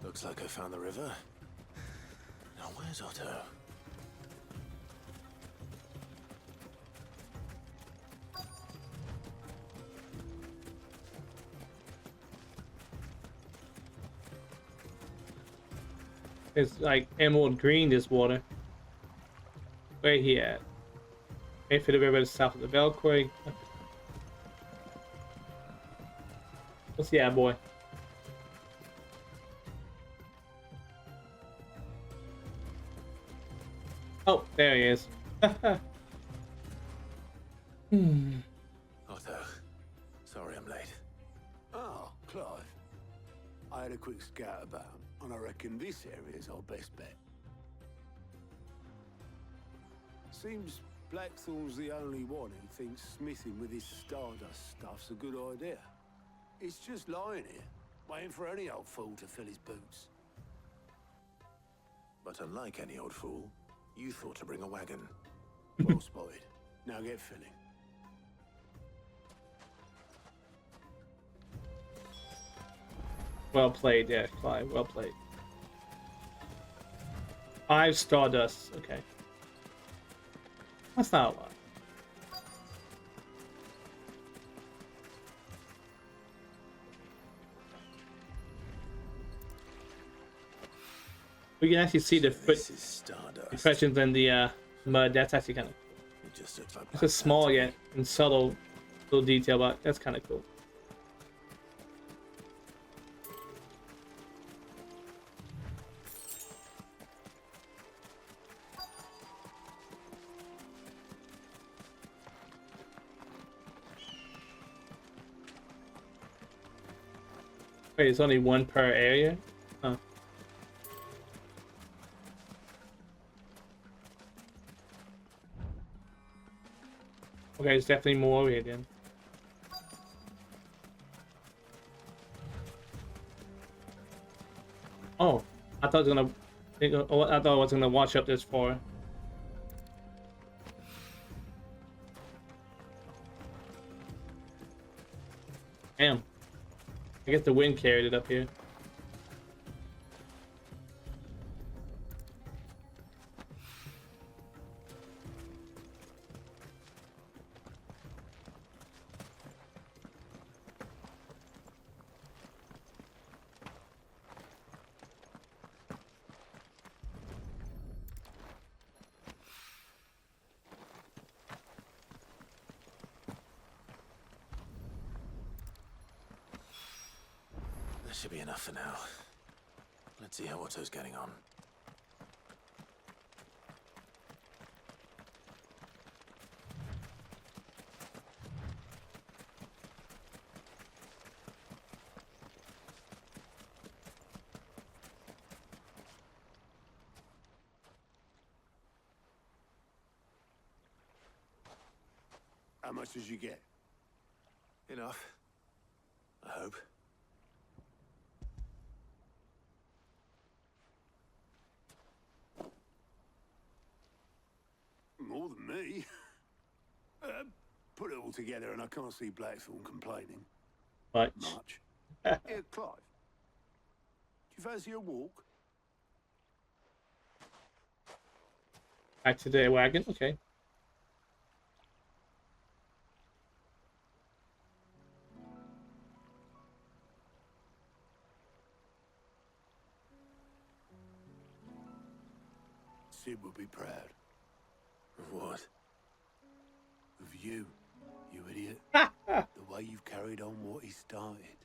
Looks like I found the river. Now where's Otto? It's like emerald green, this water. Where he at? Wait for the river south of the Valkyrie. What's the boy? Oh, there he is. Otto, sorry I'm late. Oh, Clive. I had a quick scout about, and I reckon this area's our best bet. Seems Blackthorn's the only one who thinks smithing with his Stardust stuff's a good idea. It's just lying here, waiting for any old fool to fill his boots. But unlike any old fool, you thought to bring a wagon. Well spotted. Now get filling. Well played, yeah, Clive. Well played. 5 Stardust. Okay. That's not a lot. We can actually see the foot This is Stardust. impressions in the mud. That's actually kind of cool. It just looks like It's a small yet and subtle little detail, but that's kind of cool. Wait, it's only one per area? Huh. Okay, it's definitely more over here then. Oh, I thought I was I thought I was gonna watch up this far. Damn. I guess the wind carried it up here. That should be enough for now. Let's see how Otto's getting on. How much did you get? Enough. I hope. More than me. Put it all together and I can't see Blackthorn complaining. Much. Much. Here, Clive. Do you fancy a walk? Back to the wagon. Okay. Sid would be proud. Of what? Of you, you idiot. The way you've carried on what he started.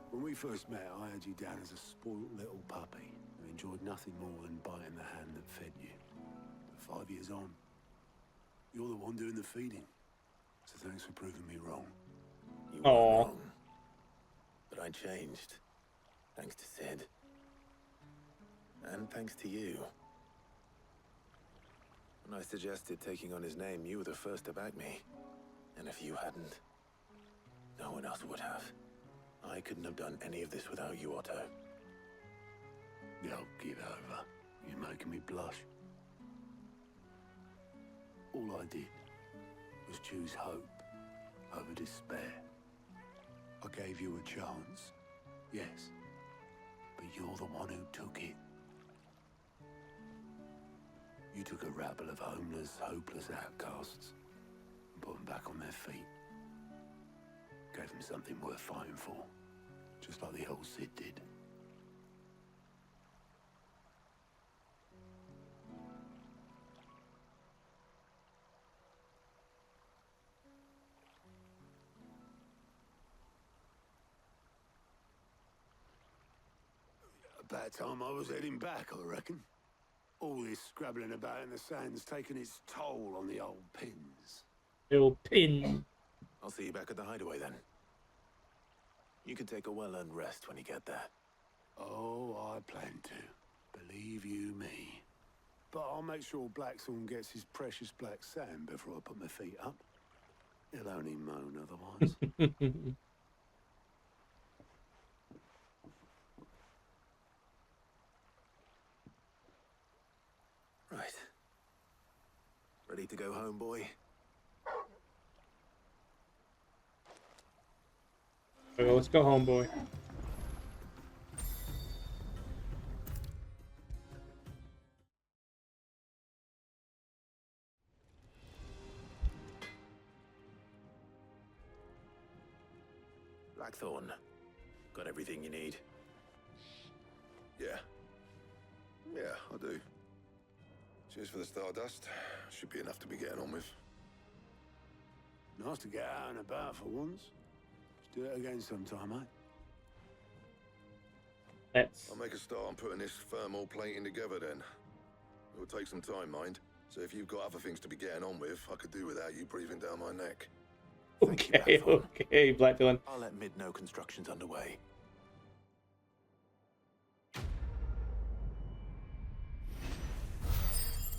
When we first met, I had you down as a spoiled little puppy who enjoyed nothing more than biting the hand that fed you. But 5 years on, you're the one doing the feeding. So thanks for proving me wrong. You were Aw. wrong. But I changed. Thanks to Sid. And thanks to you. When I suggested taking on his name, you were the first to back me. And if you hadn't, no one else would have. I couldn't have done any of this without you, Otto. Yo, get over. You're making me blush. All I did was choose hope over despair. I gave you a chance, Yes. But you're the one who took it. You took a rabble of homeless, hopeless outcasts and put them back on their feet. Gave them something worth fighting for. Just like the old Cid did. About time I was heading back, I reckon. All this scrabbling about in the sand's taken its toll on the old pins. Little pin. I'll see you back at the hideaway then. You can take a well-earned rest when you get there. Oh, I plan to. Believe you me. But I'll make sure Blackthorn gets his precious black sand before I put my feet up. He'll only moan otherwise. Right. Ready to go home, boy? Okay, let's go home, boy. Blackthorn. Got everything you need? Yeah. Yeah, I do. Cheers for the Stardust. Should be enough to be getting on with. Nice to get out and about for once. Let's do it again sometime, eh? Let's. I'll make a start on putting this thermal plating together then. It'll take some time, mind. So if you've got other things to be getting on with, I could do without you breathing down my neck. Thank you, Okay, Blackthorn. okay, Blackthorn. I'll let Mid know construction's underway.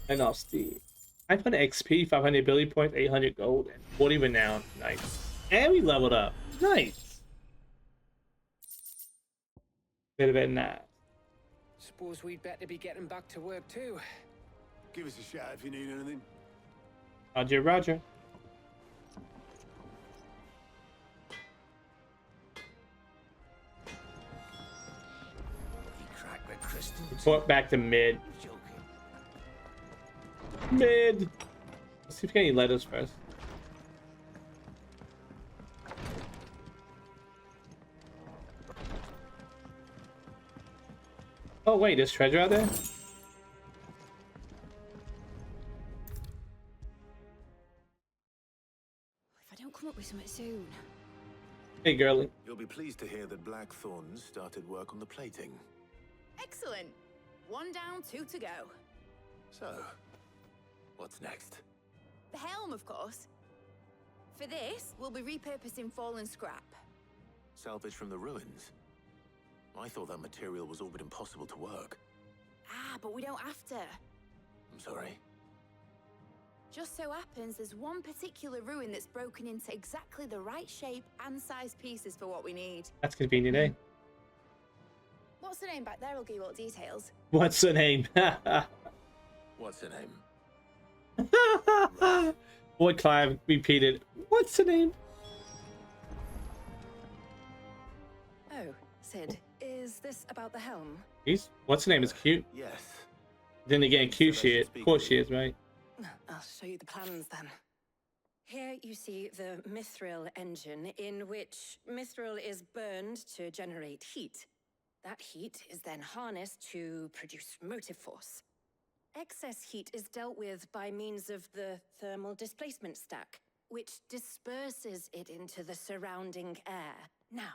And I'll see. 500 XP, 500 ability points, 800 gold, and 40 renown. Nice. And we leveled up. Nice. Bit nice. Suppose we'd better be getting back to work too. Give us a shout if you need anything. Roger, Roger. He cracked the crystal. Report back to Mid. Joking. Mid. Let's see if we get any letters first. Oh wait, there's treasure out there? If I don't come up with something soon. Hey girly. You'll be pleased to hear that Blackthorn started work on the plating. Excellent. One down, two to go. So, what's next? The helm, of course. For this, we'll be repurposing fallen scrap. Salvage from the ruins? I thought that material was all but impossible to work. Ah, but we don't have to. I'm sorry. Just so happens there's one particular ruin that's broken into exactly the right shape and size pieces for what we need. That's convenient, eh? What's the name back there? I'll give you all the details. What's the name? What's her name? Boy Clive repeated, what's the name? Oh, Sid, is this about the helm? What's the name is cute. Yes. Then again, cute she is. Of course she is, right? I'll show you the plans then. Here you see the mithril engine, in which mithril is burned to generate heat. That heat is then harnessed to produce motive force. Excess heat is dealt with by means of the thermal displacement stack, which disperses it into the surrounding air. Now,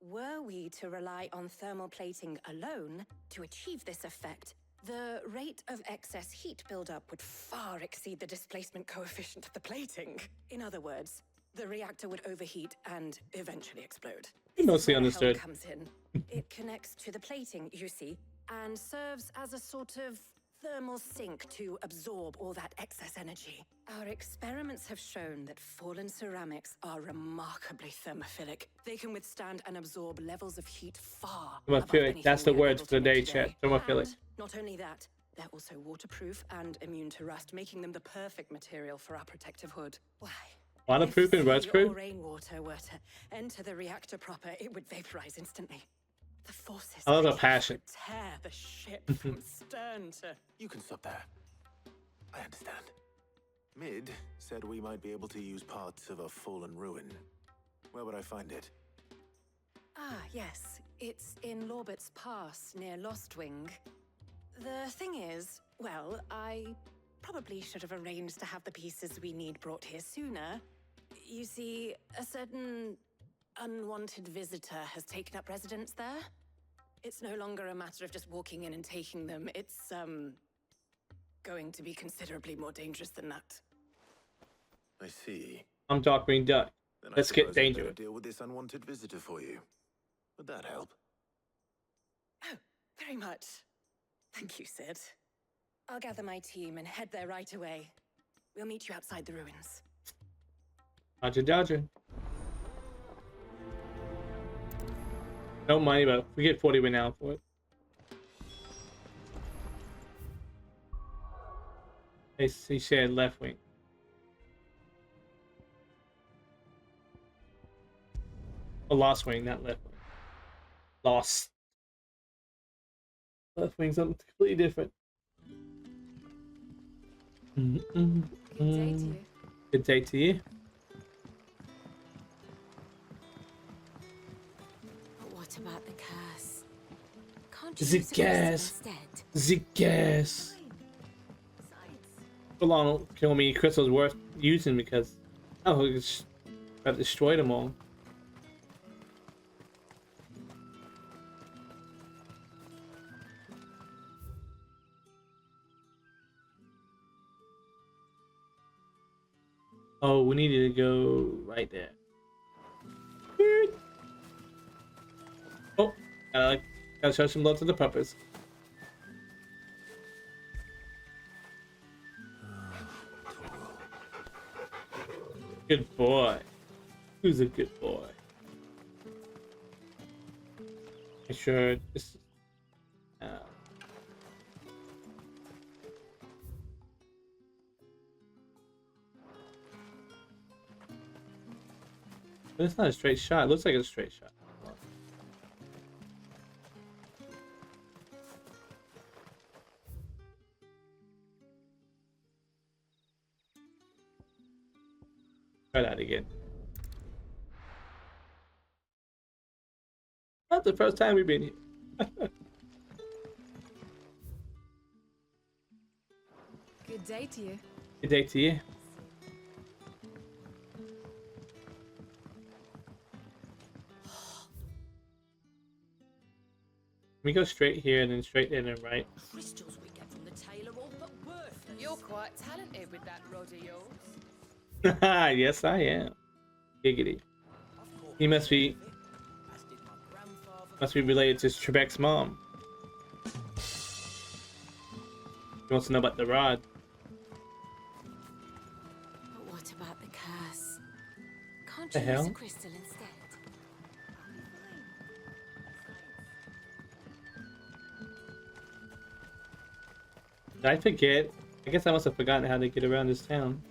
were we to rely on thermal plating alone to achieve this effect, the rate of excess heat buildup would far exceed the displacement coefficient of the plating. In other words, the reactor would overheat and eventually explode. You mostly This is where the understood. helm comes in. It connects to the plating, you see, and serves as a sort of thermal sink to absorb all that excess energy. Our experiments have shown that fallen ceramics are remarkably thermophilic. They can withstand and absorb levels of heat far above Thermophilic, anything that's the we're words able for the to make day, today. chat. Thermophilic. And not only that, they're also waterproof and immune to rust, making them the perfect material for our protective hood. Why? Waterproof and if sea rustproof? or rainwater were to enter the reactor proper, it would vaporize instantly. The forces I love the would passion. tear the ship from stern to... You can stop there. I understand. Mid said we might be able to use parts of a fallen ruin. Where would I find it? Ah, yes. It's in Lorbert's Pass, near Lostwing. The thing is, well, I probably should have arranged to have the pieces we need brought here sooner. You see, a certain unwanted visitor has taken up residence there. It's no longer a matter of just walking in and taking them. It's, going to be considerably more dangerous than that. I see. I'm Darkwing Duck. Then Let's I get suppose I better dangerous. deal with this unwanted visitor for you. Would that help? Oh, very much. Thank you, Sid. I'll gather my team and head there right away. We'll meet you outside the ruins. Dodger, dodger. Don't mind about it. We get 40 right now for it. He said left wing. Oh, lost wing, not left wing. Lost. Left wing, something completely different. Good day to you. Good day to you. But what about the curse? Can't you The use a crystal gas. instead? The gas. So long kill me crystals worth using because I've destroyed them all. Oh, we needed to go right there. Oh, gotta show some love to the puppets. Good boy. Who's a good boy? Make sure this. But it's not a straight shot. It looks like a straight shot. Try that again. Not the first time we've been here. Good day to you. Good day to you. We go straight here and then straight in and right. Crystals we get from the tailor all but worthless. You're quite talented with that rod of yours. Yes, I am. Giggity. He must be related to Trebek's mom. He wants to know about the rod. But what about the curse? Can't The you use hell? a crystal instead? Did I forget? I guess I must have forgotten how to get around this town.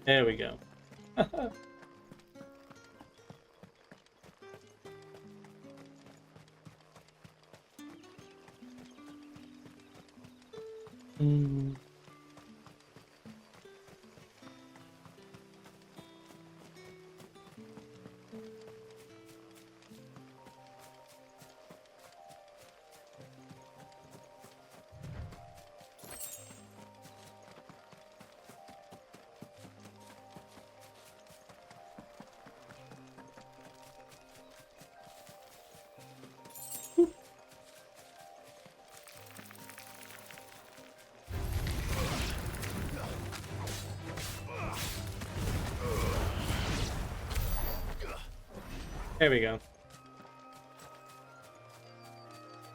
There we go. There we go.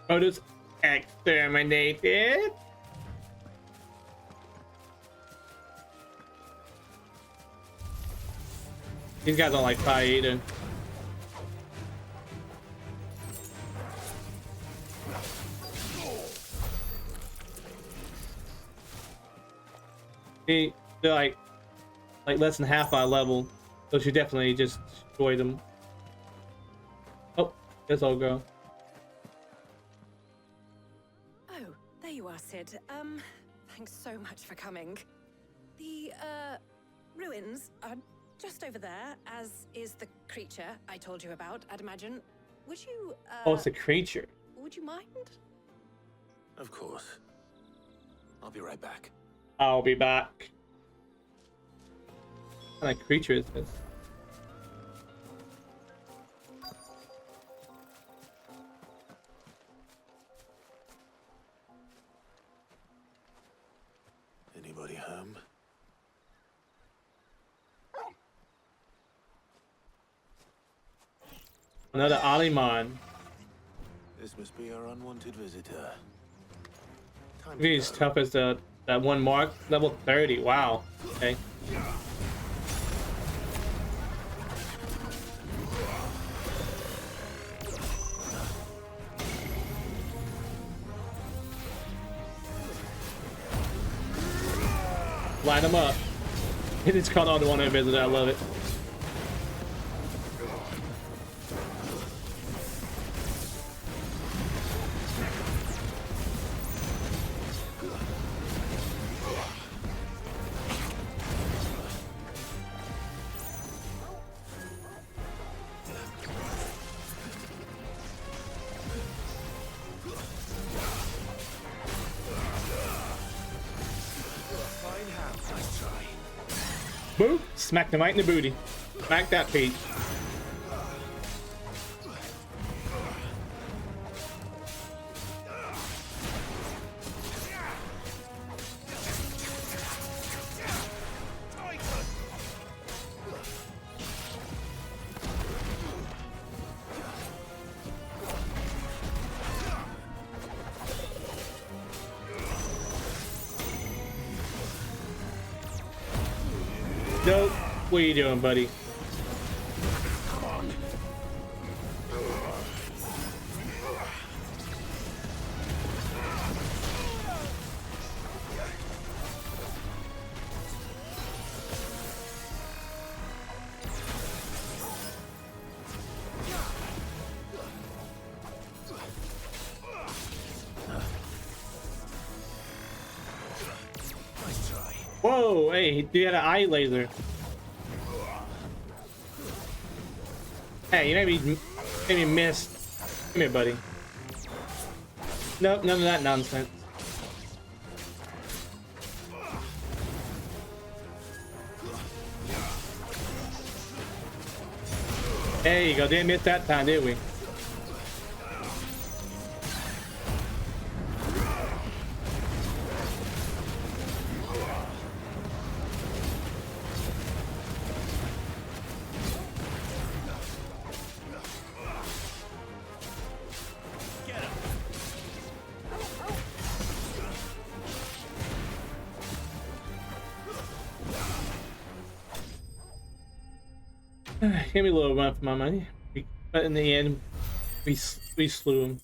Photos exterminated. These guys don't like fire either. they're like less than half my level, so you should definitely just destroy them. Oh, there's all go. Oh, there you are, Sid. Thanks so much for coming. The, ruins are just over there, as is the creature I told you about, I'd imagine. Would you, Oh, it's a creature. would you mind? Of course. I'll be right back. I'll be back. What kind of creature is this? Anybody home? Another Alimon. This must be our unwanted visitor. Time Maybe he's tough as that one mark. Level 30. Wow. Okay. Line him up. It's caught on to one visitor. I love it. Boo! Smack him right in the booty. Smack that peach. Nope. What are you doing, buddy? Whoa, hey, he had an eye laser. Hey, you maybe missed. Come here, buddy. Nope, none of that nonsense. There you go, didn't miss that time, did we? Gave me a little run for my money, but in the end, we slew him.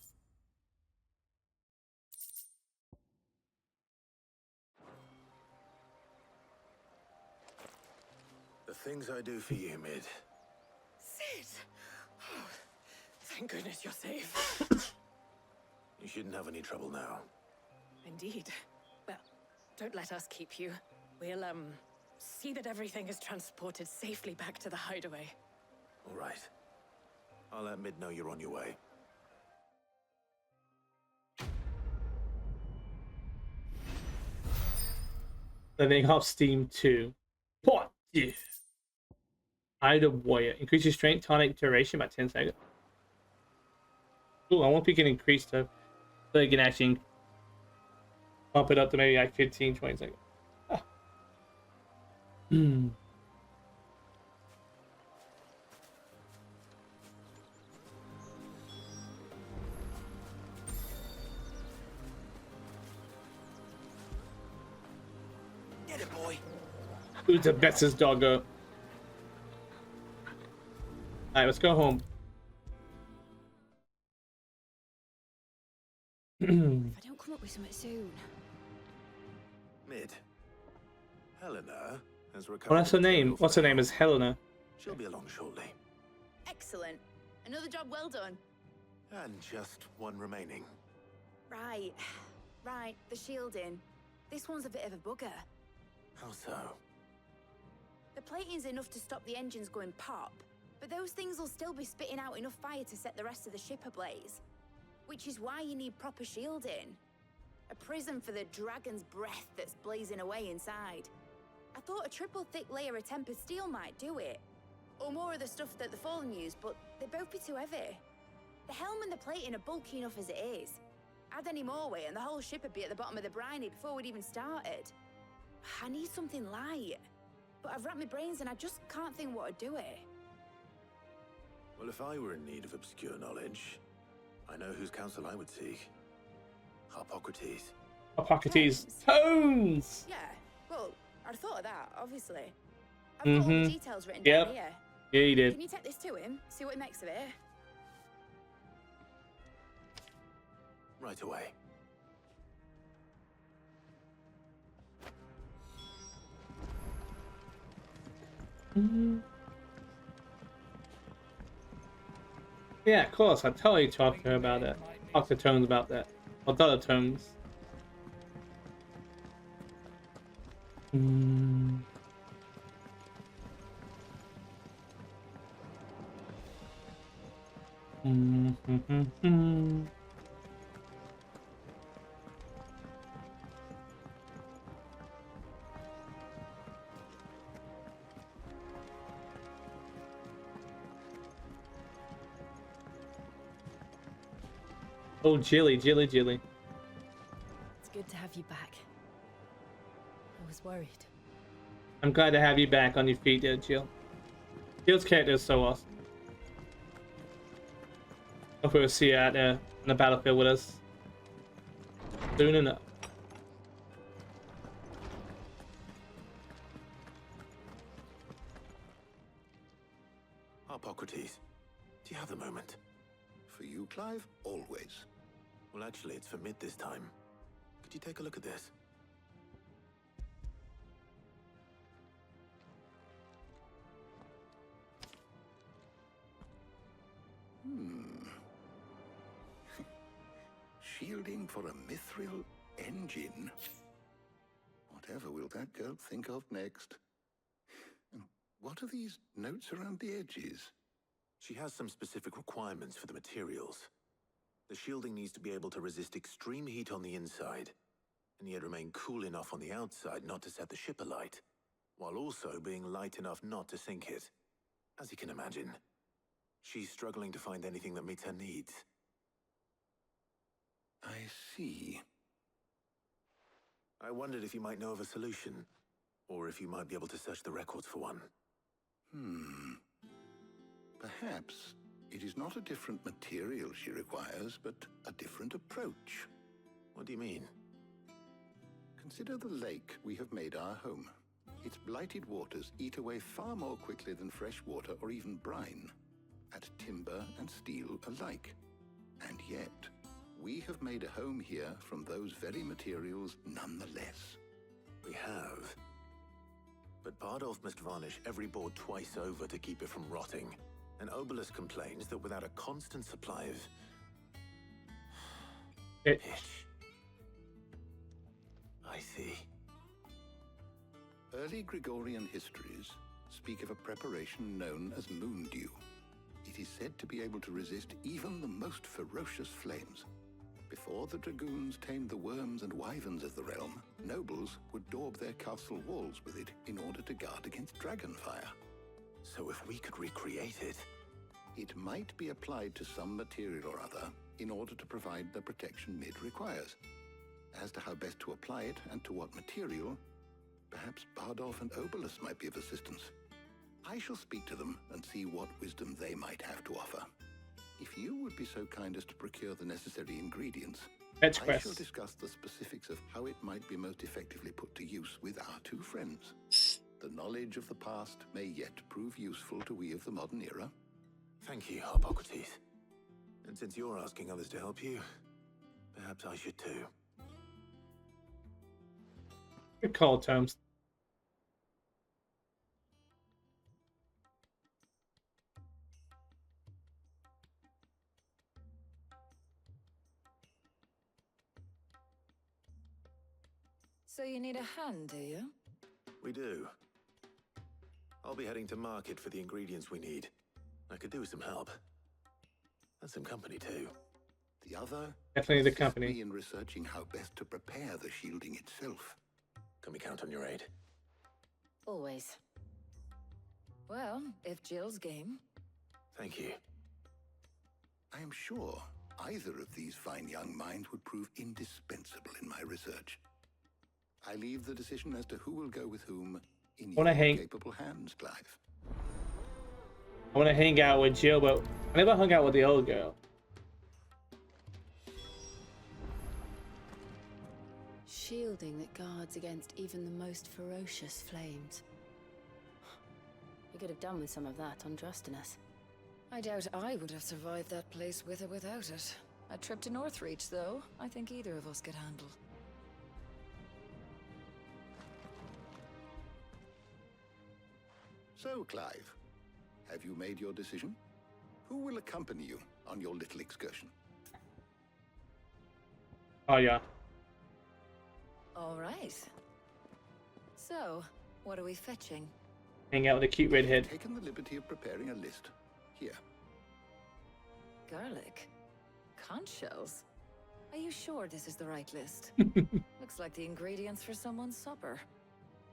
The things I do for you, Mid. Sid! Oh, thank goodness you're safe. You shouldn't have any trouble now. Indeed. Well, don't let us keep you. We'll, see that everything is transported safely back to the hideaway. All right. I'll let Mid know you're on your way. Living off Steam 2. What? Yeah. Ida Warrior. Increases strength tonic duration by 10 seconds. Ooh, I wonder if we can increase the so you can actually bump it up to maybe like 15, 20 seconds. Ah. Hmm. Get it, boy. Who's the bestest doggo? Alright, let's go home. If I don't come up with something soon. Mid, Helena has recovered. Well, that's her material name. for What's her the name? Is helm. Helena. She'll be along shortly. Excellent. Another job well done. And just one remaining. Right. Right, the shielding. This one's a bit of a bugger. How so? The plating's enough to stop the engines going pop, but those things will still be spitting out enough fire to set the rest of the ship ablaze. Which is why you need proper shielding. A prison for the dragon's breath that's blazing away inside. I thought a triple thick layer of tempered steel might do it. Or more of the stuff that the Fallen use, but they'd both be too heavy. The helm and the plating are bulky enough as it is. Add any more weight and the whole ship would be at the bottom of the briny before we'd even started. I need something light. But I've racked my brains and I just can't think what would do it. Well, if I were in need of obscure knowledge, I know whose counsel I would seek. Hippocrates. Hippocrates. Tones! Yeah, well, I'd thought of that, obviously. I've got all the details written Yep. down here. Yeah, you did. Can you take this to him? See what he makes of it? Right away. Yeah, of course. I totally talked to her about that. Talk to Tones about that. Or the other Tones. Oh, Jilly. It's good to have you back. I was worried. I'm glad to have you back on your feet there, Jill. Jill's character is so awesome. Hope we'll see you out there on the battlefield with us soon enough. Hippocrates, do you have a moment? For you, Clive, always. Well, actually, it's for mid this time. Could you take a look at this? Shielding for a mithril engine? Whatever will that girl think of next? And what are these notes around the edges? She has some specific requirements for the materials. The shielding needs to be able to resist extreme heat on the inside, and yet remain cool enough on the outside not to set the ship alight, while also being light enough not to sink it. As you can imagine, she's struggling to find anything that meets her needs. I see. I wondered if you might know of a solution, or if you might be able to search the records for one. Perhaps it is not a different material she requires, but a different approach. What do you mean? Consider the lake we have made our home. Its blighted waters eat away far more quickly than fresh water or even brine, at timber and steel alike. And yet, we have made a home here from those very materials nonetheless. We have. But Bardolph must varnish every board twice over to keep it from rotting. And Obelus complains that without a constant supply of pitch. I see. Early Gregorian histories speak of a preparation known as moon dew. It is said to be able to resist even the most ferocious flames. Before the dragoons tamed the worms and wyverns of the realm, nobles would daub their castle walls with it in order to guard against dragonfire. So if we could recreate it... It might be applied to some material or other in order to provide the protection Mid requires. As to how best to apply it and to what material, perhaps Bardolph and Obelus might be of assistance. I shall speak to them and see what wisdom they might have to offer. If you would be so kind as to procure the necessary ingredients, I shall discuss the specifics of how it might be most effectively put to use with our two friends. The knowledge of the past may yet prove useful to we of the modern era. Thank you, Hippocrates. And since you're asking others to help you, perhaps I should too. Good call, Tomes. So you need a hand, do you? We do. I'll be heading to market for the ingredients we need. I could do with some help. And some company, too. The other Definitely the assists company. me in researching how best to prepare the shielding itself. Can we count on your aid? Always. Well, if Jill's game. Thank you. I am sure either of these fine young minds would prove indispensable in my research. I leave the decision as to who will go with whom in Wanna your hang- capable hands, Clive. I want to hang out with Jill, but I never hung out with the old girl. Shielding that guards against even the most ferocious flames. We could have done with some of that on Drustinus. I doubt I would have survived that place with or without it. A trip to Northreach, though, I think either of us could handle. So, Clive, have you made your decision? Who will accompany you on your little excursion? Oh yeah. All right. So, what are we fetching? Hang out with a cute redhead. I've taken the liberty of preparing a list. Here. Garlic? Conch shells? Are you sure this is the right list? Looks like the ingredients for someone's supper.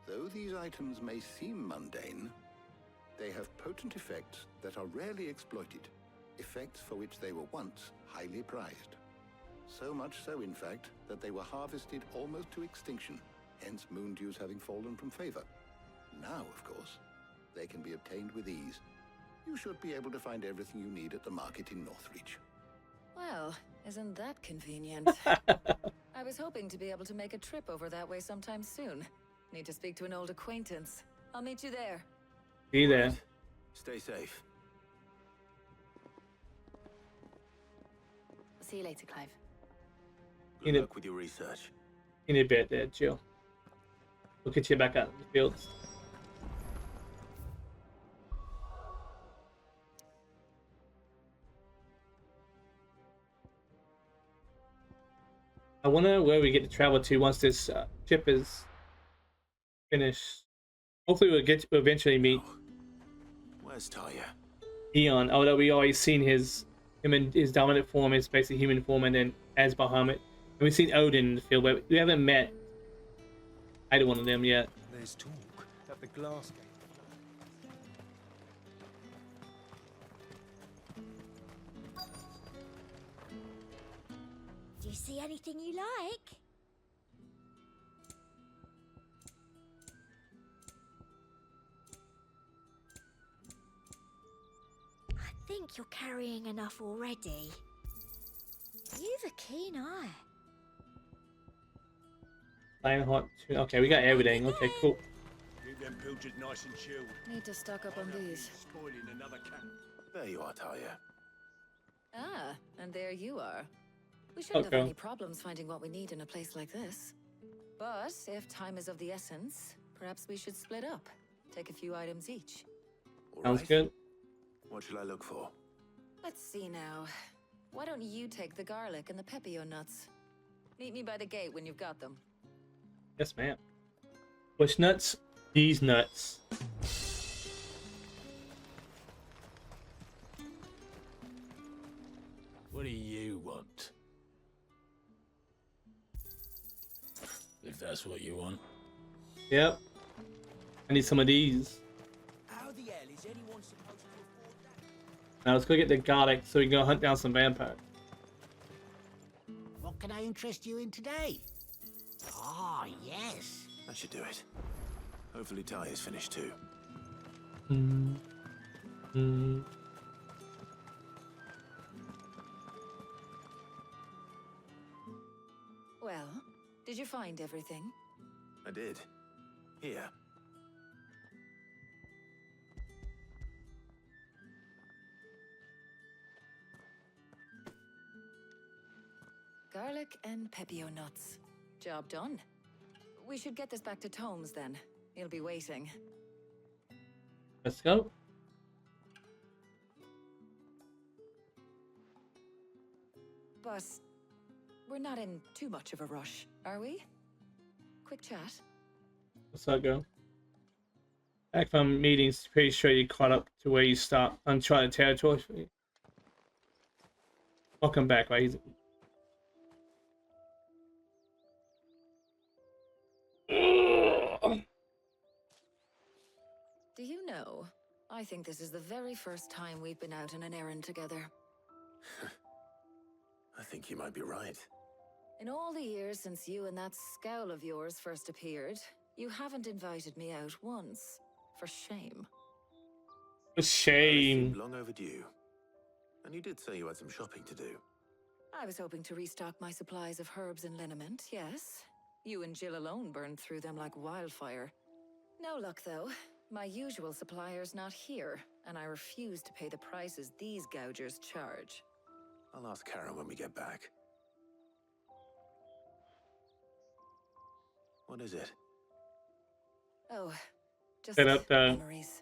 Though these items may seem mundane, they have potent effects that are rarely exploited, effects for which they were once highly prized. So much so, in fact, that they were harvested almost to extinction, hence moon dews having fallen from favor. Now, of course, they can be obtained with ease. You should be able to find everything you need at the market in Northreach. Well, isn't that convenient? I was hoping to be able to make a trip over that way sometime soon. Need to speak to an old acquaintance. I'll meet you there. Be there. Right. Stay safe. I'll see you later, Clive. In Good a- luck with your research. In a bit there, Jill. We'll get you back out in the fields. I wonder where we get to travel to once this trip is finished. Hopefully we'll get to eventually meet Where's Talia? Eon, although we always seen his dominant form is basically human form, and then as Bahamut. And we've seen Odin in the field, but we haven't met either one of them yet. There's talk that the glass gate. Do you see anything you like? I think you're carrying enough already. You've a keen eye. Lionheart. Okay, we got everything. Okay, cool. Keep them pilchards nice and chilled. Need to stock up on these. Spoiling another cat. There you are, Talia. Ah, and there you are. We shouldn't have Okay. any problems finding what we need in a place like this. But if time is of the essence, perhaps we should split up. Take a few items each. All Sounds right. good. What shall I look for? Let's see now. Why don't you take the garlic and the pepio nuts? Meet me by the gate when you've got them. Yes, ma'am. Which nuts? These nuts. What do you want? If that's what you want. Yep. I need some of these. How the hell is anyone supposed to afford that? Now let's go get the garlic so we can go hunt down some vampires. What can I interest you in today? Ah, yes. That should do it. Hopefully Talia's finished too. Well, did you find everything? I did. Here. Garlic and pepio nuts. Job done. We should get this back to Tomes then. He'll be waiting. Let's go. But we're not in too much of a rush, are we? quick chat? What's that go? Back from meetings, pretty sure you caught up to where you stopped. Uncharted territory. Welcome back, right? He's... Do you know, I think this is the very first time we've been out on an errand together. I think you might be right. In all the years since you and that scowl of yours first appeared, you haven't invited me out once. For shame. A shame. Long overdue. And you did say you had some shopping to do. I was hoping to restock my supplies of herbs and liniment, yes. You and Jill alone burned through them like wildfire. No luck, though. My usual supplier's not here, and I refuse to pay the prices these gougers charge. I'll ask Karen when we get back. What is it? Oh, just Set up the memories.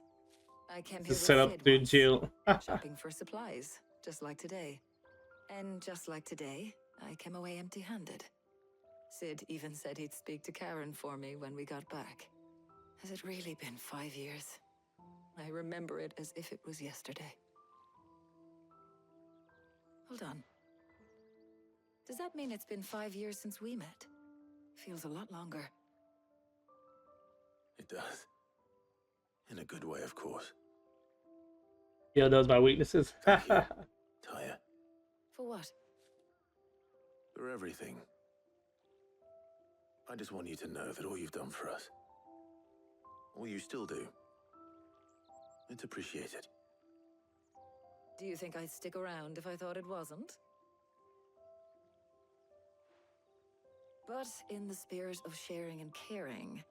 I came here to with set up Sid the once, jail. shopping for supplies, just like today. And just like today, I came away empty-handed. Sid even said he'd speak to Karen for me when we got back. Has it really been 5 years? I remember it as if it was yesterday. Hold on. Does that mean it's been 5 years since we met? Feels a lot longer. It does. In a good way, of course. Yeah, those my weaknesses. Taya, For what? for everything. I just want you to know that all you've done for us, all you still do, it's appreciated. Do you think I'd stick around if I thought it wasn't? But in the spirit of sharing and caring,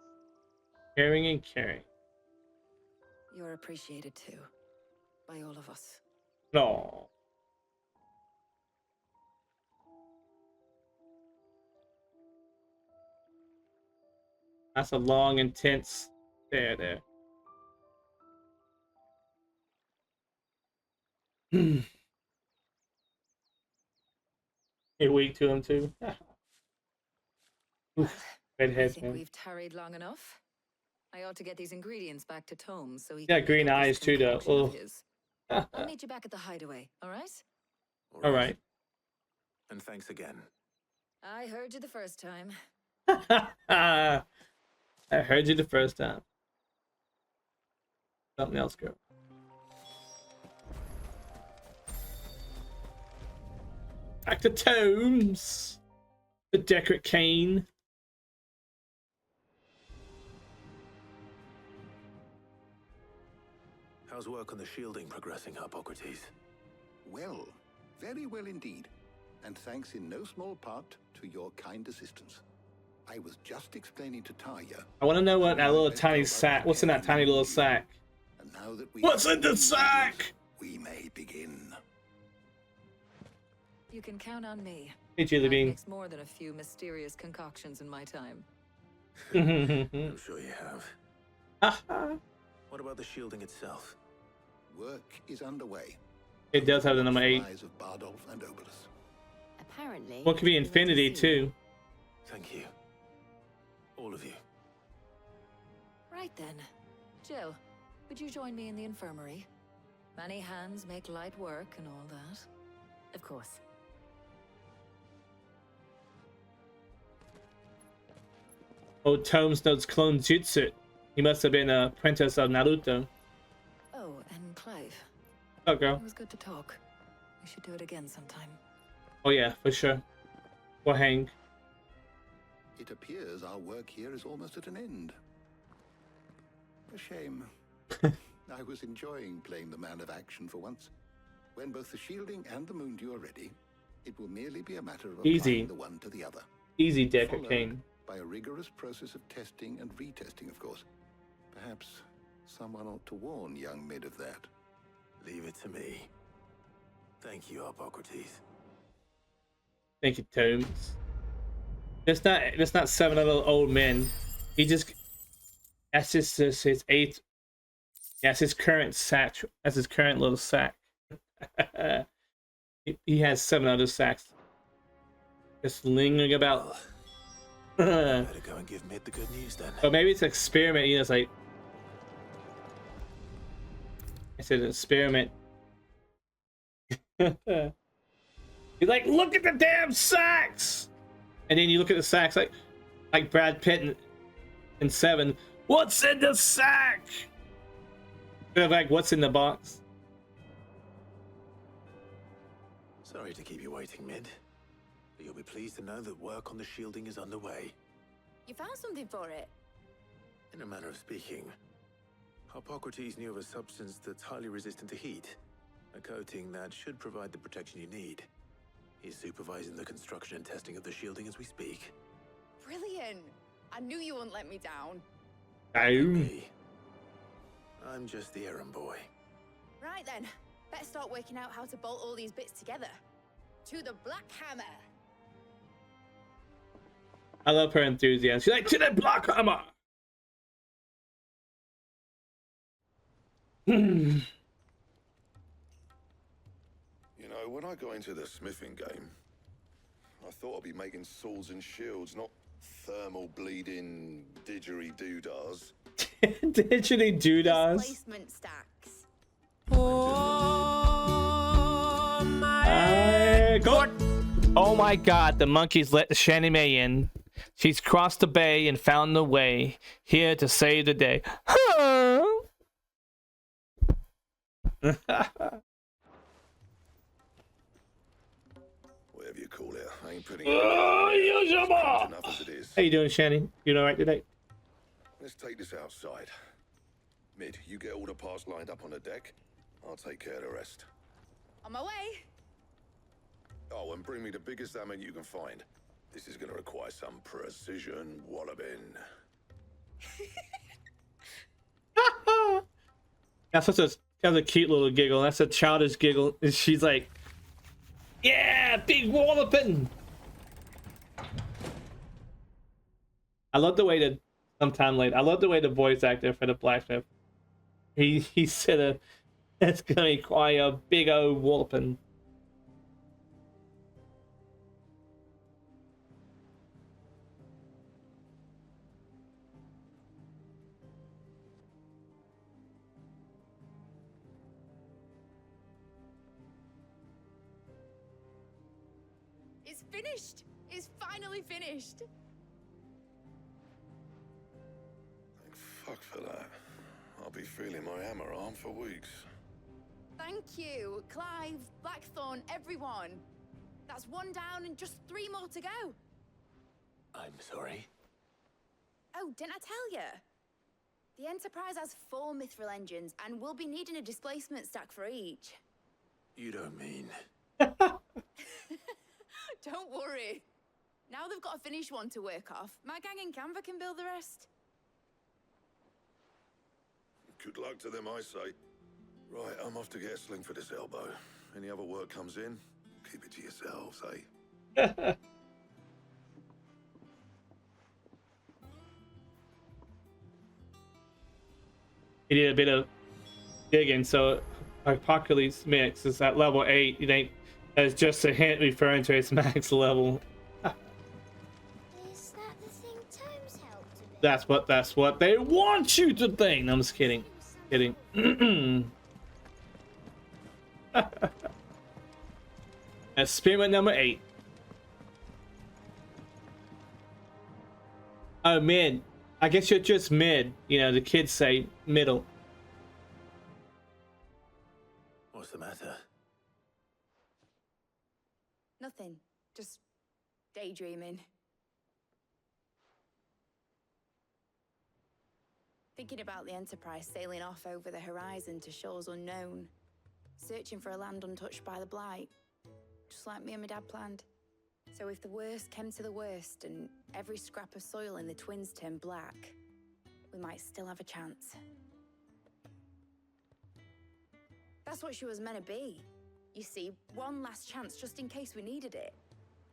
Caring and caring. you're appreciated too. By all of us. No. That's a long, intense stare there. You're weak to him too. Oof, red I heads, think man. we've tarried long enough. I ought to get these ingredients back to Tomes so he Yeah, can green make up this eyes too, though. concoction of Ugh. his. I'll meet you back at the hideaway, all right? All right. And thanks again. I heard you the first time. I heard you the first time. Something else, girl. Back to Tomes. The Deckard Cain. How's work on the shielding progressing, Hippocrates? Well, very well indeed. And thanks in no small part to your kind assistance. I was just explaining to Taya. I want to know what that little tiny sack. What's in that tiny little sack? And now that we What's have in the the sack? we may begin. You can count on me. Hey, Jelly I've Bean. mixed more than a few mysterious concoctions in my time. I'm sure you have. it What about the shielding itself? Work is underway. does have the number 8. Supplies of Bardolph and Obolus. Apparently. What could be you want to Infinity see too? Thank you. All of you. Right then. Jill, would you join me in the infirmary? Many hands make light work and all that. Of course. Oh, Tomes knows clone jutsu. He must have been a apprentice of Naruto. Oh, and Clive. Oh, girl. It was good to talk. We should do it again sometime. Oh yeah, for sure. We'll hang. It appears our work here is almost at an end. A shame. I was enjoying playing the man of action for once. When both the shielding and the Moondew are ready, it will merely be a matter of Easy. applying the one to the other. Easy, Deckard Followed Cain. by a rigorous process of testing and retesting, of course. Perhaps someone ought to warn young Mid of that. Leave it to me. Thank you, Hippocrates. Thank you, Tomes. That's not 7 little old men. He just that's just his 8th. That's his current sack. That's his current little sack. He has 7 other sacks just lingering about. Better go and give Mid the good news then. But maybe it's an experiment. You know, it's like I said, experiment. You're like, look at the damn sacks, and then you look at the sacks like Brad Pitt in Seven. What's in the sack? Like, what's in the box? Sorry to keep you waiting, Mid. But you'll be pleased to know that work on the shielding is underway. You found something for it? In a manner of speaking, Hippocrates knew of a substance that's highly resistant to heat. A coating that should provide the protection you need. He's supervising the construction and testing of the shielding as we speak. Brilliant! I knew you wouldn't let me down. I'm just the errand boy. Right then, better start working out how to bolt all these bits together. To the Black Hammer! I love her enthusiasm. She's like, to the Black Hammer! You know, when I got into the smithing game, I thought I'd be making swords and shields, not thermal bleeding didgeridoo-dahs. Didgeridoo-dahs. Displacement stacks. Oh my God! Oh my God! The monkeys let the Shani May in. She's crossed the bay and found the way here to save the day. Whatever you call it, I ain't putting Oh, enough as it is. How you doing, Shani? You all right today? Let's take this outside. Mid, you get all the parts lined up on the deck. I'll take care of the rest. On my way. Oh, and bring me the biggest hammer you can find. This is going to require some precision walloping. That's a cute little giggle. That's a childish giggle. And she's like, yeah, big walloping. I love the way that sometime later, I love the way the voice actor for the blacksmith, he said it's gonna require a big old walloping. It's finished! It's finally finished! Thank fuck for that. I'll be feeling my hammer arm for weeks. Thank you, Clive, Blackthorn, everyone. That's one down and just 3 more to go. I'm sorry. Oh, didn't I tell you? The Enterprise has 4 mithril engines and we'll be needing a displacement stack for each. You don't mean... Don't worry. Now they've got a finished one to work off. My gang in Canva can build the rest. Good luck to them, I say. Right, I'm off to get a sling for this elbow. Any other work comes in, keep it to yourselves, eh? He did a bit of digging, so Apocalypse Mix is at level 8. You think that's just a hint referring to its max level. Is that the thing Tomes helped a bit? That's what they want you to think. No, I'm just kidding. Kidding. Experiment number 8. Oh, mid. I guess you're just mid. You know, the kids say middle. What's the matter? Nothing. Just daydreaming. Thinking about the Enterprise sailing off over the horizon to shores unknown. Searching for a land untouched by the Blight. Just like me and my dad planned. So if the worst came to the worst and every scrap of soil in the Twins turned black, we might still have a chance. That's what she was meant to be. You see, one last chance just in case we needed it.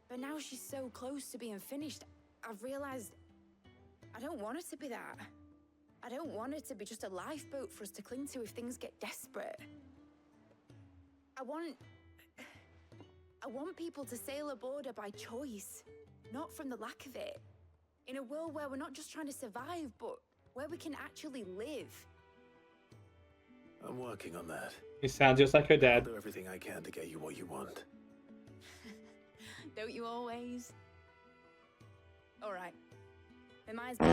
But now she's so close to being finished, I've realized I don't want it to be that. I don't want it to be just a lifeboat for us to cling to if things get desperate. I want people to sail aboard her by choice, not from the lack of it. In a world where we're not just trying to survive, but where we can actually live. I'm working on that. You sound just like her I'll dad. do everything I can to get you what you want. Don't you always? All right. Mima's back.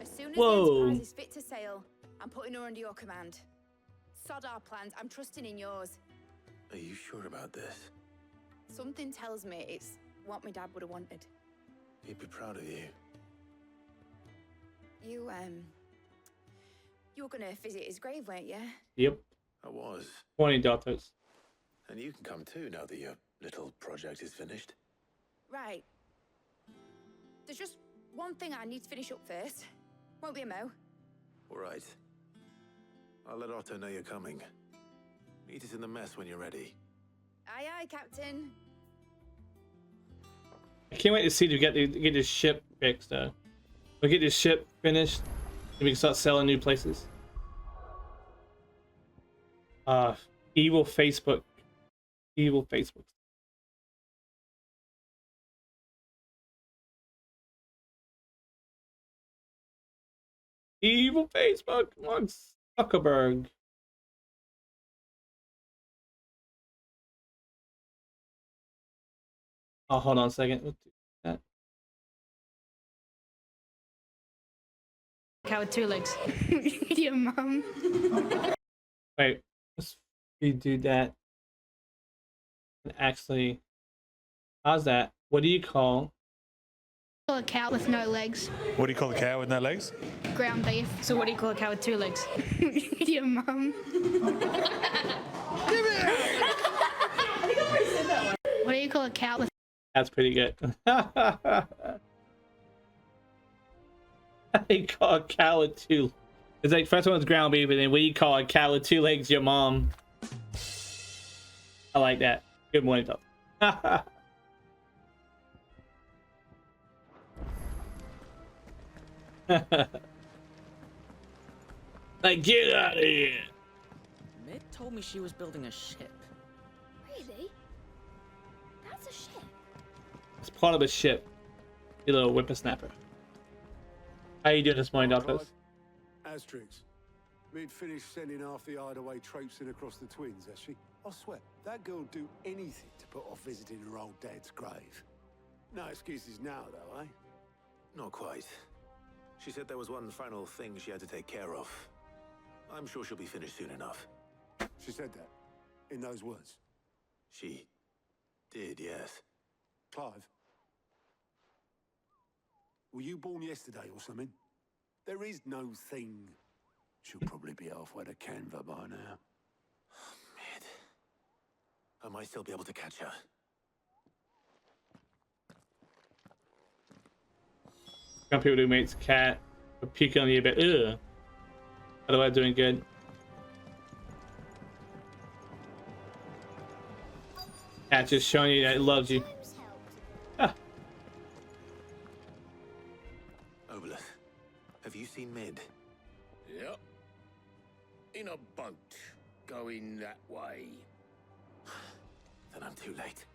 As soon as the Enterprise is fit to sail, I'm putting her under your command. Sod our plans. I'm trusting in yours. Are you sure about this? Something tells me it's what my dad would have wanted. He'd be proud of you. You were gonna visit his grave, weren't you? Yep. I was. 20 daughters. And you can come too now that your little project is finished. Right. There's just one thing I need to finish up first. Won't be a mo. All right. I'll let Otto know you're coming. Meet us in the mess when you're ready. Aye, aye, Captain. I can't wait to see to get this ship fixed though. We'll get this ship finished and we can start selling new places. Evil Facebook. Evil Facebook. Evil Facebook. Come on, Zuckerberg. Oh, hold on a second. We'll do that. Cow with 2 legs. Your mum. Wait, let's redo that. And actually, how's that? What do you call? Call a cow with no legs. What do you call a cow with no legs? Ground beef. So what do you call a cow with 2 legs? Your mum. What do you call a cow with? That's pretty good. They call a cow with 2. It's like first one was ground beef, and then what do you call a cow with 2 legs? Your mom. I like that. Good morning, though. Like, get out of here. Mid told me she was building a ship. Really? That's a ship. It's part of a ship. You little whippersnapper. How you doing this morning, Doctors? Asterix. Mid finished sending half the hideaway traipsing across the twins, has she? I swear, that girl'd do anything to put off visiting her old dad's grave. No excuses now, though, eh? Not quite. She said there was one final thing she had to take care of. I'm sure she'll be finished soon enough. She said that, in those words. She did, yes. Clive, were you born yesterday or something? There is no thing. She'll probably be halfway to Canva by now. Mid. I might still be able to catch her. Some people do mate's cat or puking on you a bit. Ugh. Otherwise, doing good. Cat just showing you that it loves you. Ah. Obelith, have you seen Mid? Yep. In a boat, going that way. Then I'm too late.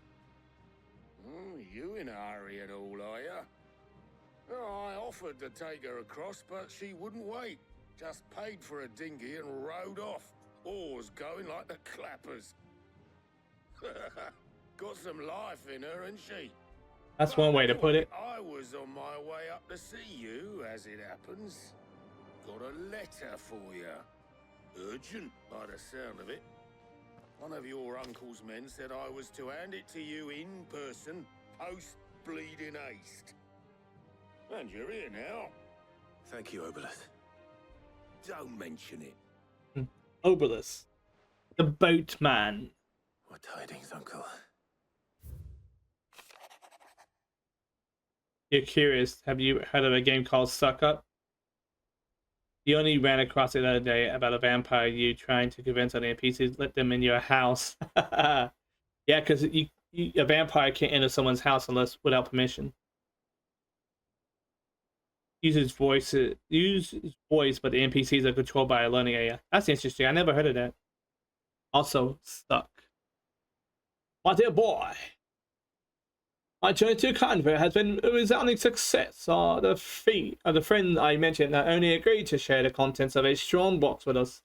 You in a hurry and all, are ya? Oh, I offered to take her across, but she wouldn't wait. Just paid for a dinghy and rowed off. Oars going like the clappers. Got some life in her, ain't she? That's one way to put it. I was on my way up to see you, as it happens. Got a letter for you. Urgent, by the sound of it. One of your uncle's men said I was to hand it to you in person, post-bleeding haste. And you're here now. Thank you, Obelith. Don't mention it. Obelith. The boatman. What tidings, Uncle? You're curious, have you heard of a game called Suck Up? You only ran across it the other day about a vampire you trying to convince other NPCs to let them in your house. Yeah, because a vampire can't enter someone's house unless without permission. Uses voice, but the NPCs are controlled by a learning area. That's interesting. I never heard of that. Also, Stuck. My dear boy. My journey to Canberra has been a resounding success. The friend I mentioned not only agreed to share the contents of a strong box with us,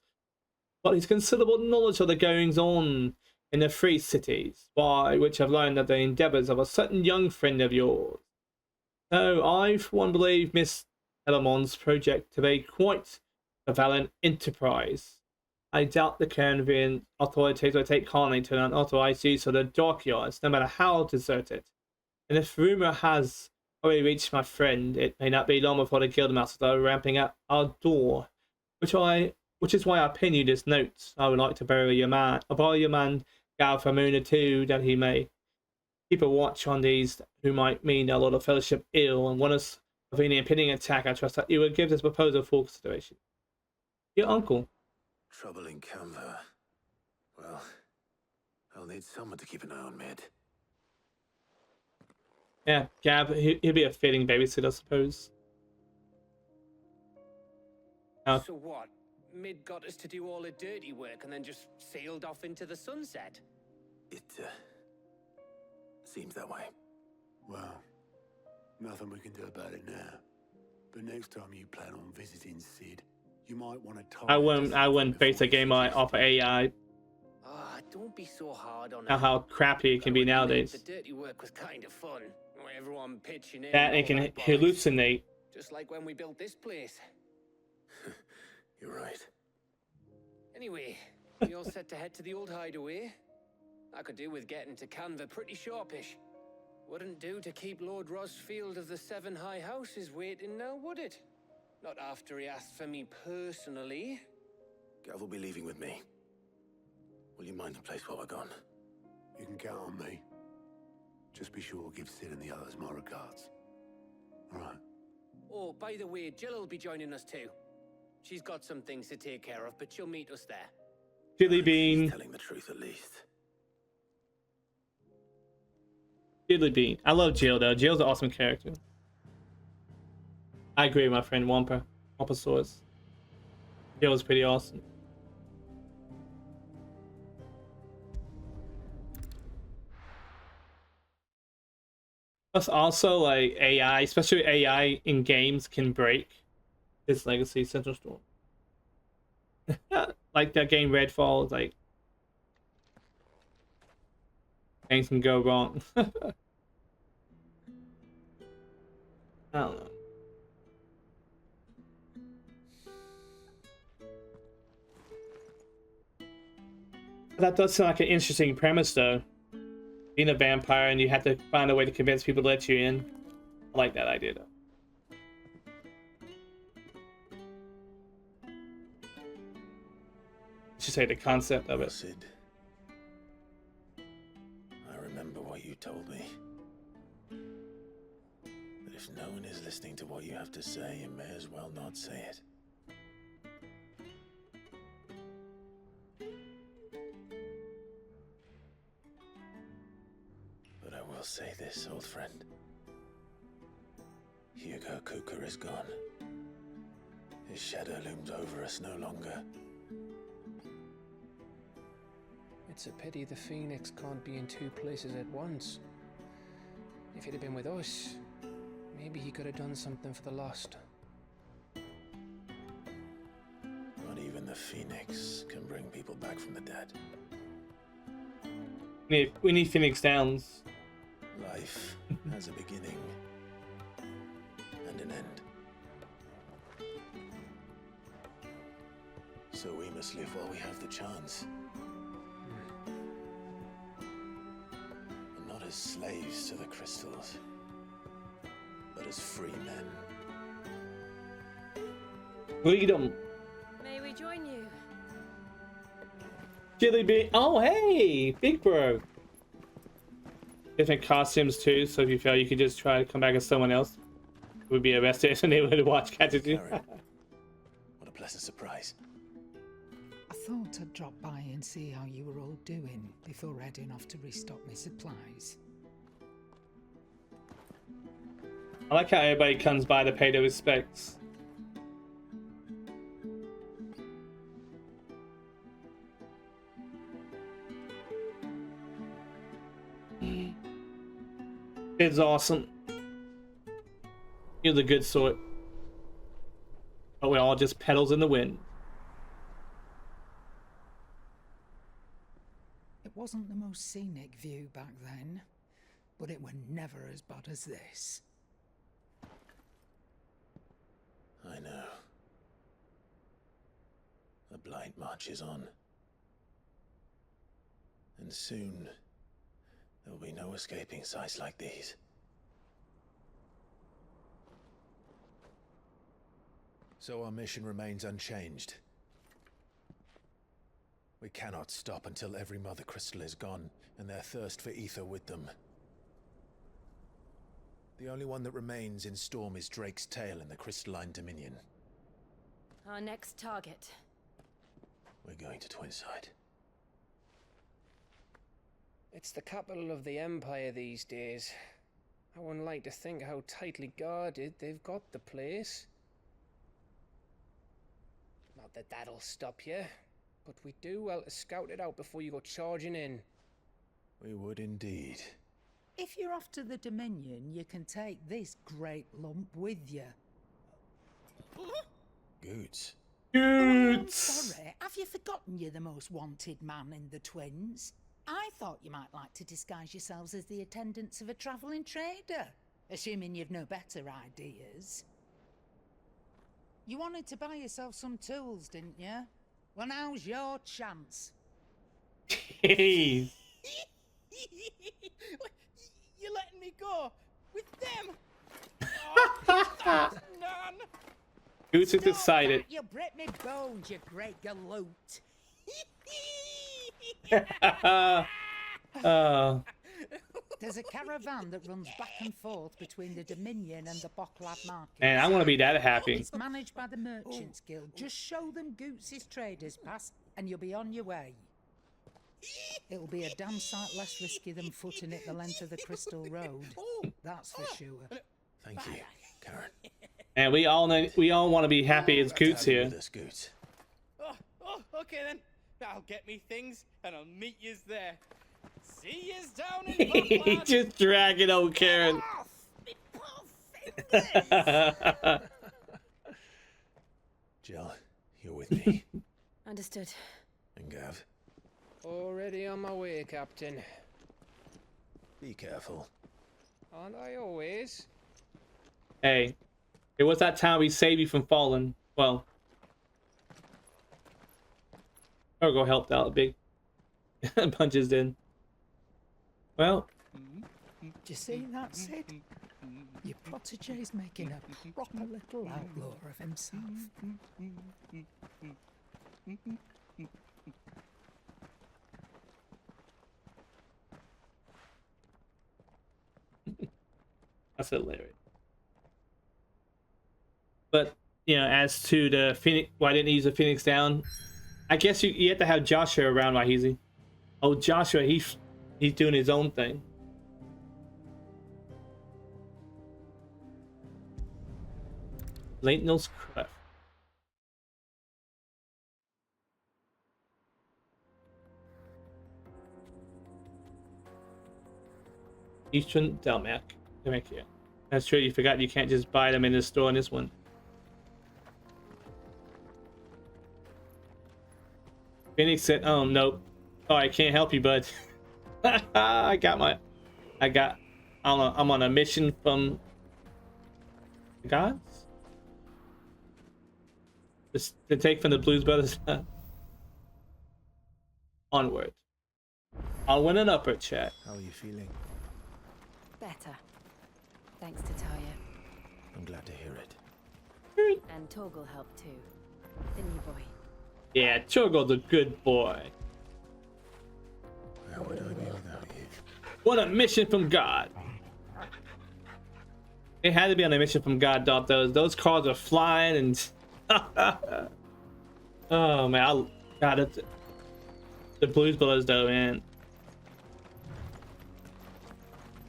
but his considerable knowledge of the goings on in the free cities, by which I've learned that the endeavours of a certain young friend of yours. So I, for one, believe Miss Elamon's project to be quite a valiant enterprise. I doubt the Canadian authorities will take kindly to an unauthorized use of the dockyards, no matter how deserted. And if rumour has already reached my friend, it may not be long before the guildmasters are ramping at our door, which is why I pin you this note. I would like to borrow your man Gal for a moon or two, that he may keep a watch on these who might mean a lot of fellowship ill, and warn us of any impending attack. I trust that you will give this proposal full consideration. Your uncle. Trouble in Canva. Well, I'll need someone to keep an eye on Mid. Yeah, Gab, he'll be a fitting babysitter, I suppose. So what? Mid got us to do all the dirty work and then just sailed off into the sunset? It, seems that way. Well, nothing we can do about it now. But next time you plan on visiting Sid, you might want to talk. I wouldn't base a game off AI. Ah, don't be so hard on How crappy it can be nowadays. The dirty work was kind of fun. Everyone pitching in. That it can hallucinate. Just like when we built this place. You're right. Anyway, we all set to head to the old hideaway. I could do with getting to Canva pretty sharpish. Wouldn't do to keep Lord Rosfield of the Seven High Houses waiting now, would it? Not after he asked for me personally. Gav will be leaving with me. Will you mind the place while we're gone? You can count on me. Just be sure to give Sid and the others my regards. All right. Oh, by the way, Jill will be joining us too. She's got some things to take care of, but she'll meet us there. Chili Bean. She's telling the truth at least. Chili Bean. I love Jill though. Jill's an awesome character. I agree with my friend Wampa Source. Jill is pretty awesome. Plus also like AI, especially AI in games, can break his legacy Central Storm. Like that game Redfall, like things can go wrong. I don't know. That does sound like an interesting premise though. Being a vampire and you have to find a way to convince people to let you in. I like that idea though. I should say the concept of it. Sid, I remember what you told me. That if no one is listening to what you have to say, you may as well not say it. But I will say this, old friend. Hugo Cooker is gone. His shadow looms over us no longer. It's a pity the Phoenix can't be in two places at once. If he'd have been with us, maybe he could have done something for the lost. Not even the Phoenix can bring people back from the dead. We need Phoenix Downs. Life has a beginning and an end. So we must live while we have the chance. And not as slaves to the crystals, but as free men. Freedom. May we join you? Chili Bean. Oh, hey, Big Bro. Different costumes too, so if you fail, you can just try to come back as someone else. Would be arrested and they would watch catches you. What a pleasant surprise. I thought I'd drop by and see how you were all doing before heading off to restock my supplies. I like how everybody comes by to pay their respects. It's awesome. You're the good sort. But we're all just petals in the wind. It wasn't the most scenic view back then, but it were never as bad as this. I know. The Blight marches on. And soon, there will be no escaping sights like these. So our mission remains unchanged. We cannot stop until every Mother Crystal is gone, and their thirst for ether with them. The only one that remains in Storm is Drake's tail in the Crystalline Dominion. Our next target. We're going to Twinside. It's the capital of the Empire these days. I wouldn't like to think how tightly guarded they've got the place. Not that that'll stop you, but we do well to scout it out before you go charging in. We would indeed. If you're off to the Dominion, you can take this great lump with you. Goods. Goods! Sorry, have you forgotten you're the most wanted man in the Twins? I thought you might like to disguise yourselves as the attendants of a travelling trader, assuming you've no better ideas. You wanted to buy yourself some tools, didn't you? Well, now's your chance. Hey. You're letting me go with them? Oh, none. Goose is excited. You break me bones, you great galoot. There's a caravan that runs back and forth between the Dominion and the Bocklab market. Man, I want to be that happy. It's managed by the Merchants Guild. Just show them Goots' traders pass, and you'll be on your way. It'll be a damn sight less risky than footing it the length of the Crystal Road. That's for sure. Thank you, Karen. And we all want to be happy as Goots here. Goots. Oh, okay then. I'll get me things and I'll meet yous there. See yous down in Bocklab. Just dragging old Karen. Jill, you're with me. Understood. And Gav, Already on my way, Captain. be careful. Aren't I always? Hey, it was that time we saved you from falling. Well, Ergo helped out a big punches in. Well, Do you see that, Sid? Your protege's making a proper little outlaw of himself. that's hilarious. But you know, as to the Phoenix, why didn't he use the Phoenix down? I guess you have to have Joshua around, right, Easy? Oh, Joshua, he's doing his own thing. Leighton's Clef. Eastern Delmac. That's true, you forgot you can't just buy them in the store in this one. Phoenix said, nope. Oh, I can't help you, bud. I'm on a mission from the gods? To take from the Blues Brothers. Onward. Onward and upward, chat. How are you feeling? Better. Thanks to Talia. I'm glad to hear it. And Torgal helped too. Didn't you, boy? Yeah, Torgal's a good boy. How would I be without you? What a mission from God. It had to be on a mission from God, Dot. Those cars are flying and oh man, the Blues Brothers though, man.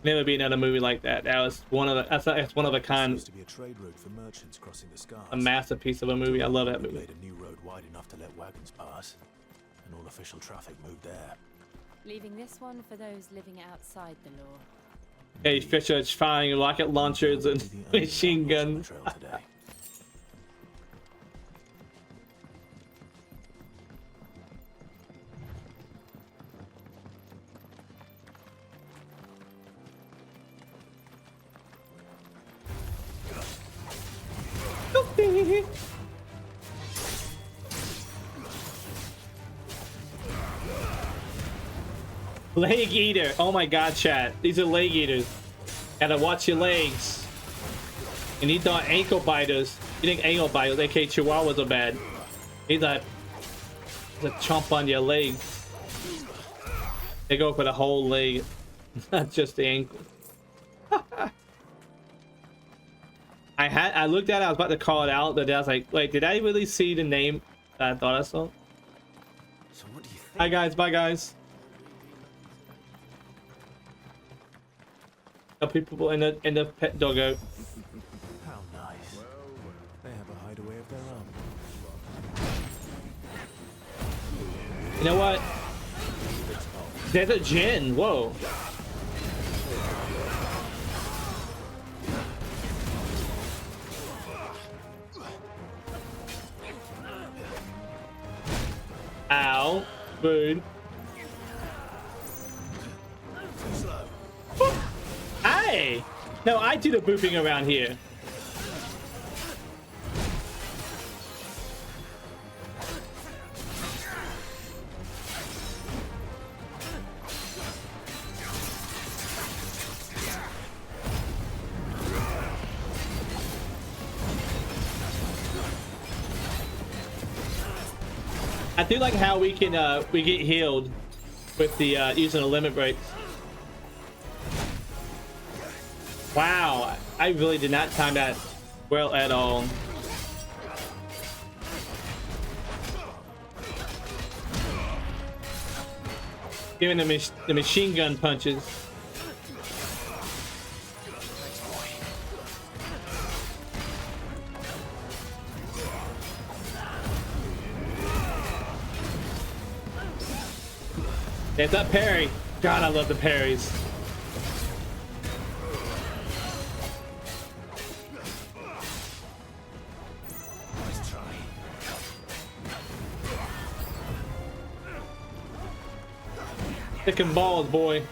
Never be another movie like that. That was that's one of a kind. Supposed to be a trade route for merchants crossing the skies. A masterpiece of a movie. I love that movie. Made a new road wide enough to let wagons pass, and all official traffic moved there. Leaving this one for those living outside the law. Hey, Fisher's firing rocket launchers and machine guns. Leg eater. Oh my god, chat. These are leg eaters. Gotta watch your legs. And these are ankle biters. You think ankle biters, aka chihuahuas, are bad. These are a chomp on your leg. They go for the whole leg, not just the ankle. I looked at it, I was about to call it out, but I was like, wait, did I really see the name that I thought I saw? So what do you think? Hi guys, bye guys. People in the pet doggo. How nice. They have a hideaway of their own. You know what? There's a Jin. Whoa. Ow. Boom. Hey! No, I do the booping around here. I do like how we can we get healed with the using the limit breaks. Wow, I really did not time that well at all. Giving the machine gun punches. There's that parry. God, I love the parries. Nice try. Thick and balls, boy.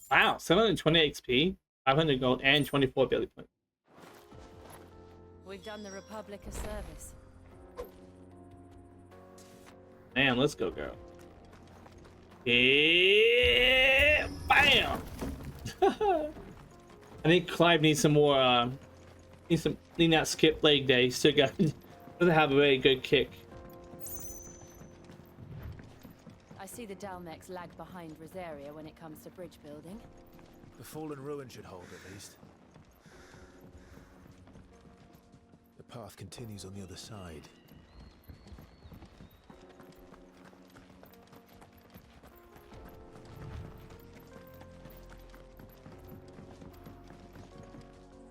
Wow, 720 XP, 500 gold, and 24 ability points. We've done the Republic a service. Man, let's go, girl. Yeah, bam! I think Clive needs some more, need not skip leg day. Still got, doesn't have a very good kick. I see the Dalmex lag behind Rosaria when it comes to bridge building. The fallen ruin should hold at least. The path continues on the other side.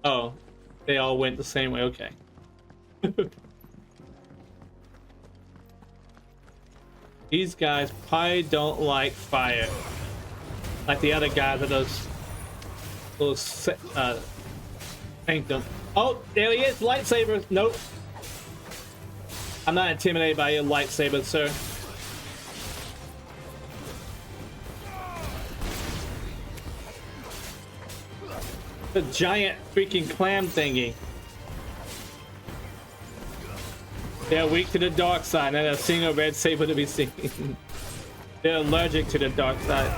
Oh, they all went the same way. Okay. These guys probably don't like fire, like the other guys at those sanctum. Oh, there he is, lightsabers. Nope, I'm not intimidated by your lightsaber, sir. The giant freaking clam thingy. They're weak to the dark side, and a single red saber to be seen. They're allergic to the dark side.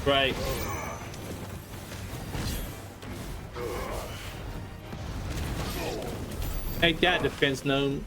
Right. Make that defense gnome.